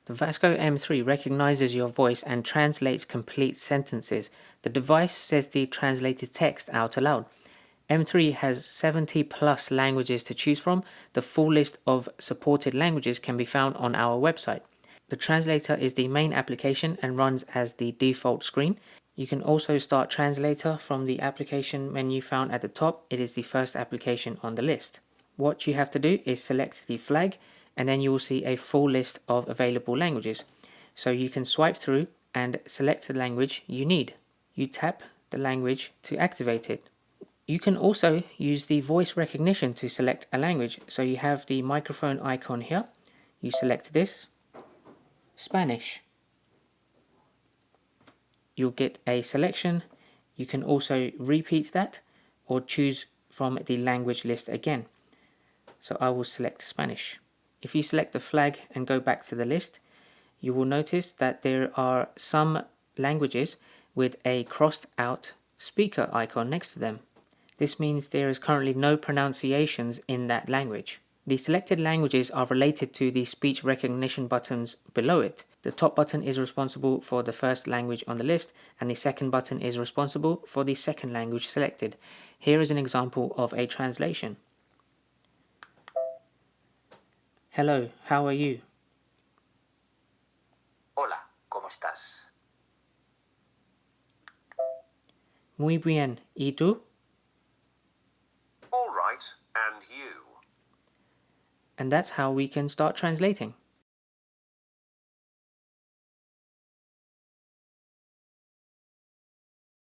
The Vasco M3 recognizes your voice and translates complete sentences. The device says the translated text out aloud. M3 has 70 plus languages to choose from. The full list of supported languages can be found on our website. The translator is the main application and runs as the default screen. You can also start translator from the application menu found at the top. It is the first application on the list. What you have to do is select the flag, and then you will see a full list of available languages. So you can swipe through and select the language you need. You tap the language to activate it. You can also use the voice recognition to select a language. So you have the microphone icon here. You select this, Spanish. You'll get a selection. You can also repeat that or choose from the language list again. So I will select Spanish. If you select the flag and go back to the list, you will notice that there are some languages with a crossed out speaker icon next to them. This means there is currently no pronunciations in that language. The selected languages are related to the speech recognition buttons below it. The top button is responsible for the first language on the list, and the second button is responsible for the second language selected. Here is an example of a translation. Hello, how are you? Hola, ¿cómo estás? Muy bien, ¿y tú? All right, and you? And that's how we can start translating.